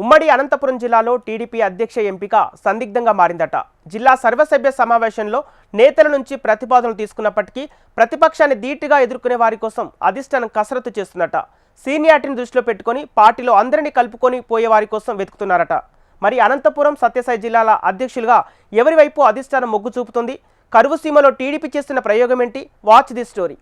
ఉమ్మడి అనంతపురం జిల్లాలో టీడీపీ అధ్యక్ష ఎంపిక సందిగ్ధంగా మారిందట. జిల్లా సర్వసభ్య సమావేశంలో నేతల నుంచి ప్రతిపాదనలు తీసుకున్నప్పటికీ ప్రతిపక్షాన్ని ధీటుగా ఎదుర్కొనే వారి కోసం అధిష్టానం కసరత్తు చేస్తుందట. సీనియారిటీని దృష్టిలో పెట్టుకొని పార్టీలో అందరినీ కలుపుకొని పోయే వారి కోసం వెతుకుతున్నారట. మరి అనంతపురం, సత్యసాయి జిల్లాల అధ్యక్షులుగా ఎవరి వైపు అధిష్టానం మొగ్గు చూపుతుంది? కరువు సీమలో టీడీపీ చేస్తున్న ప్రయోగం ఏంటి? Watch the story.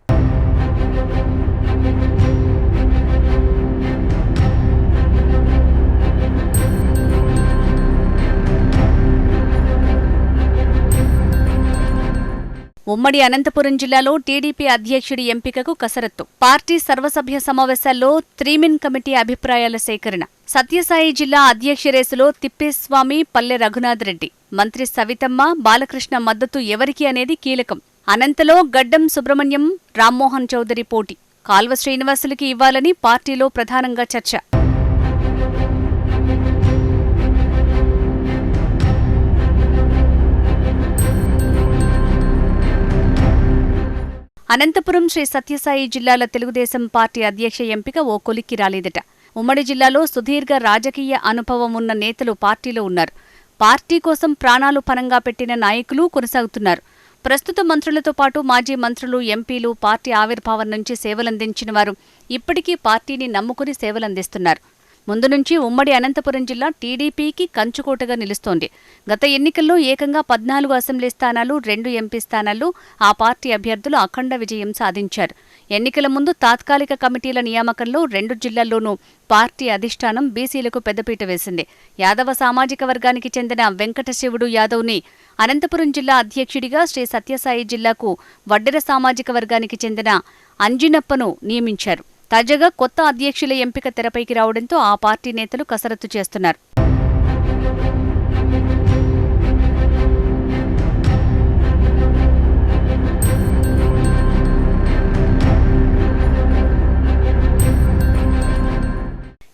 ఉమ్మడి అనంతపురం జిల్లాలో టీడీపీ అధ్యక్షుడి ఎంపికకు కసరత్తు. పార్టీ సర్వసభ్య సమావేశాల్లో 3మెన్ కమిటీ అభిప్రాయాల సేకరణ. సత్యసాయి జిల్లా అధ్యక్ష రేసులో తిప్పేస్వామి, పల్లె రఘునాథ్ రెడ్డి, మంత్రి సవితమ్మ, బాలకృష్ణ మద్దతు ఎవరికి అనేది కీలకం. అనంతలో గడ్డం సుబ్రహ్మణ్యం, రామ్మోహన్ చౌదరి పోటీ. కాల్వ శ్రీనివాసులకి ఇవ్వాలని పార్టీలో ప్రధానంగా చర్చ. అనంతపురం, శ్రీ సత్యసాయి జిల్లాల తెలుగుదేశం పార్టీ అధ్యక్ష ఎంపిక ఓ కొలిక్కి రాలేదట. ఉమ్మడి జిల్లాలో సుదీర్ఘ రాజకీయ అనుభవం ఉన్న నేతలు పార్టీలో ఉన్నారు. పార్టీ కోసం ప్రాణాలు పణంగా పెట్టిన నాయకులు కొనసాగుతున్నారు. ప్రస్తుత మంత్రులతో పాటు మాజీ మంత్రులు, ఎంపీలు పార్టీ ఆవిర్భావం నుంచి సేవలందించిన వారు ఇప్పటికీ పార్టీని నమ్ముకుని సేవలందిస్తున్నారు. ముందు నుంచి ఉమ్మడి అనంతపురం జిల్లా టీడీపీకి కంచుకోటగా నిలుస్తోంది. గత ఎన్నికల్లో ఏకంగా 14 అసెంబ్లీ స్థానాలు, 2 ఎంపీ స్థానాల్లో ఆ పార్టీ అభ్యర్థులు అఖండ విజయం సాధించారు. ఎన్నికల ముందు తాత్కాలిక కమిటీల నియామకంలో 2 జిల్లాల్లోనూ పార్టీ అధిష్టానం బీసీలకు పెద్దపీట వేసింది. యాదవ సామాజిక వర్గానికి చెందిన వెంకటశివుడు యాదవ్ని అనంతపురం జిల్లా అధ్యక్షుడిగా, శ్రీ సత్యసాయి జిల్లాకు వడ్డెర సామాజిక వర్గానికి చెందిన అంజినప్పను నియమించారు. తాజాగా కొత్త అధ్యక్షుల ఎంపిక తెరపైకి రావడంతో ఆ పార్టీ నేతలు కసరత్తు చేస్తున్నారు.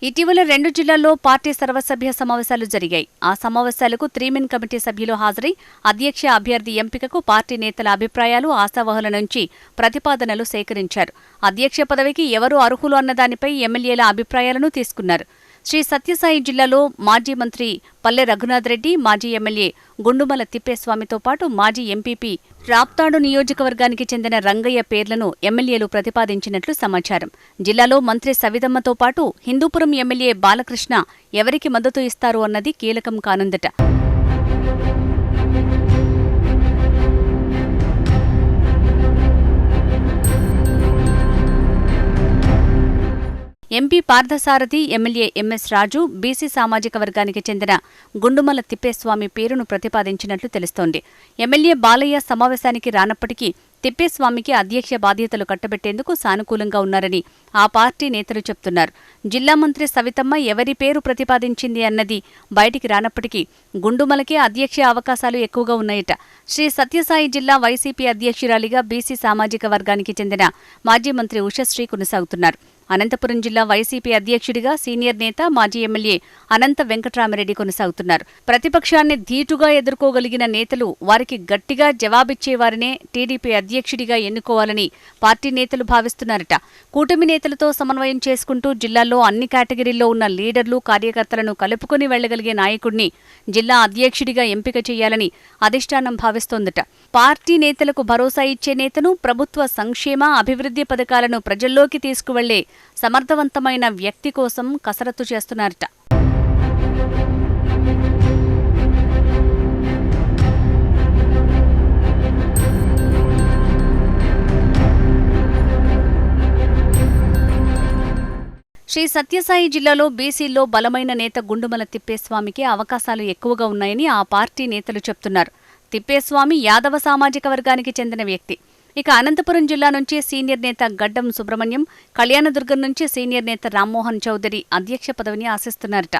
ఇటీవల 2 జిల్లాల్లో పార్టీ సర్వసభ్య సమావేశాలు జరిగాయి. ఆ సమావేశాలకు 3మెన్ కమిటీ సభ్యులు హాజరై అధ్యక్ష అభ్యర్థి ఎంపికకు పార్టీ నేతల అభిప్రాయాలు, ఆశావహుల నుంచి ప్రతిపాదనలు సేకరించారు. అధ్యక్ష పదవికి ఎవరు అర్హులు అన్నదానిపై ఎమ్మెల్యేల అభిప్రాయాలను తీసుకున్నారు. శ్రీ సత్యసాయి జిల్లాలో మాజీ మంత్రి పల్లె రఘునాథ్ రెడ్డి, మాజీ ఎమ్మెల్యే గుండుమల తిప్పేస్వామితో పాటు మాజీ ఎంపీపీ రాప్తాడు నియోజకవర్గానికి చెందిన రంగయ్య పేర్లను ఎమ్మెల్యేలు ప్రతిపాదించినట్లు సమాచారం. జిల్లాలో మంత్రి సవితమ్మతో పాటు హిందూపురం ఎమ్మెల్యే బాలకృష్ణ ఎవరికి మద్దతు ఇస్తారు అన్నది కీలకం కానుందట. ఎంపీ పార్థసారథి, ఎమ్మెల్యే ఎంఎస్ రాజు, బీసీ సామాజిక వర్గానికి చెందిన గుండుమల తిప్పేస్వామి పేరును ప్రతిపాదించినట్లు తెలుస్తోంది. ఎమ్మెల్యే బాలయ్య సమావేశానికి రానప్పటికీ తిప్పేస్వామికి అధ్యక్ష బాధ్యతలు కట్టబెట్టేందుకు సానుకూలంగా ఉన్నారని ఆ పార్టీ నేతలు చెప్తున్నారు. జిల్లా మంత్రి సవితమ్మ ఎవరి పేరు ప్రతిపాదించింది అన్నది బయటికి రానప్పటికీ గుండుమలకే అధ్యక్ష అవకాశాలు ఎక్కువగా ఉన్నాయట. శ్రీ సత్యసాయి జిల్లా వైసీపీ అధ్యక్షురాలిగా బీసీ సామాజిక వర్గానికి చెందిన మాజీ మంత్రి ఉషశ్రీ కొనసాగుతున్నారు. అనంతపురం జిల్లా వైసీపీ అధ్యక్షుడిగా సీనియర్ నేత, మాజీ ఎమ్మెల్యే అనంత వెంకట్రామరెడ్డి కొనసాగుతున్నారు. ప్రతిపక్షాన్ని ధీటుగా ఎదుర్కోగలిగిన నేతలు, వారికి గట్టిగా జవాబిచ్చేవారినే టీడీపీ అధ్యక్షుడిగా ఎన్నుకోవాలని పార్టీ నేతలు భావిస్తున్నారట. కూటమి నేతలతో సమన్వయం చేసుకుంటూ జిల్లాలో అన్ని కేటగిరీల్లో ఉన్న లీడర్లు, కార్యకర్తలను కలుపుకుని వెళ్లగలిగే నాయకుడిని జిల్లా అధ్యక్షుడిగా ఎంపిక చేయాలని అధిష్టానం భావిస్తోందట. పార్టీ నేతలకు భరోసా ఇచ్చే నేతను, ప్రభుత్వ సంక్షేమ, అభివృద్ధి పథకాలను ప్రజల్లోకి తీసుకువెళ్లే సమర్థవంతమైన వ్యక్తి కోసం కసరత్తు చేస్తున్నారట. శ్రీ సత్యసాయి జిల్లాలో బీసీల్లో బలమైన నేత గుండుమల తిప్పేస్వామికి అవకాశాలు ఎక్కువగా ఉన్నాయని ఆ పార్టీ నేతలు చెప్తున్నారు. తిప్పేస్వామి యాదవ సామాజిక వర్గానికి చెందిన వ్యక్తి. ఇక అనంతపురం జిల్లా నుంచి సీనియర్ నేత గడ్డం సుబ్రహ్మణ్యం, కళ్యాణదుర్గం నుంచి సీనియర్ నేత రామ్మోహన్ చౌదరి అధ్యక్ష పదవిని ఆశిస్తున్నారట.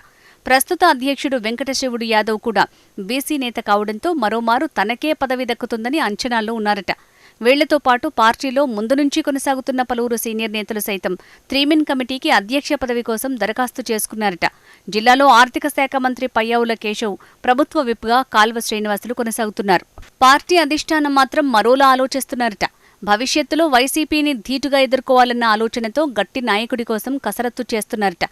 ప్రస్తుత అధ్యక్షుడు వెంకటశివుడు యాదవ్ కూడా బీసీ నేత కావడంతో మరోమారు తనకే పదవి దక్కుతుందని అంచనాల్లో ఉన్నారట. వీళ్లతో పాటు పార్టీలో ముందు నుంచి కొనసాగుతున్న పలువురు సీనియర్ నేతలు సైతం 3మెన్ కమిటీకి అధ్యక్ష పదవి కోసం దరఖాస్తు చేసుకున్నారట. జిల్లాలో ఆర్థిక శాఖ మంత్రి పయ్యావుల కేశవ్, ప్రభుత్వ విప్గా కాల్వ శ్రీనివాసులు కొనసాగుతున్నారు. పార్టీ అధిష్టానం మాత్రం మరోలా ఆలోచిస్తున్నారట. భవిష్యత్తులో వైసీపీని ధీటుగా ఎదుర్కోవాలన్న ఆలోచనతో గట్టి నాయకుడి కోసం కసరత్తు చేస్తున్నారట.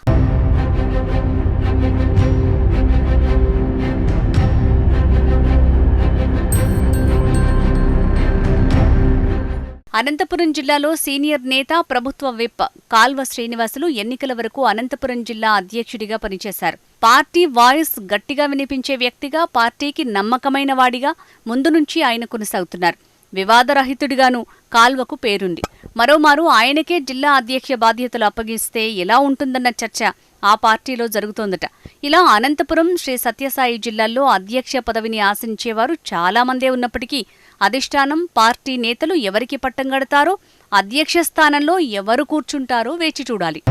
అనంతపురం జిల్లాలో సీనియర్ నేత, ప్రభుత్వ విప్ కాల్వ శ్రీనివాసులు ఎన్నికల వరకు అనంతపురం జిల్లా అధ్యక్షుడిగా పనిచేశారు. పార్టీ వాయిస్ గట్టిగా వినిపించే వ్యక్తిగా, పార్టీకి నమ్మకమైన వాడిగా ముందు నుంచి ఆయన కొనసాగుతున్నారు. వివాదరహితుడిగాను కాల్వకు పేరుంది. మరోమారు ఆయనకే జిల్లా అధ్యక్ష బాధ్యతలు అప్పగిస్తే ఎలా ఉంటుందన్న చర్చ ఆ పార్టీలో జరుగుతోందట. ఇలా అనంతపురం, శ్రీ సత్యసాయి జిల్లాల్లో అధ్యక్ష పదవిని ఆశించేవారు చాలా మందే ఉన్నప్పటికీ అధిష్టానం, పార్టీ నేతలు ఎవరికి పట్టం కడతారో, అధ్యక్ష స్థానంలో ఎవరు కూర్చుంటారో వేచి చూడాలి.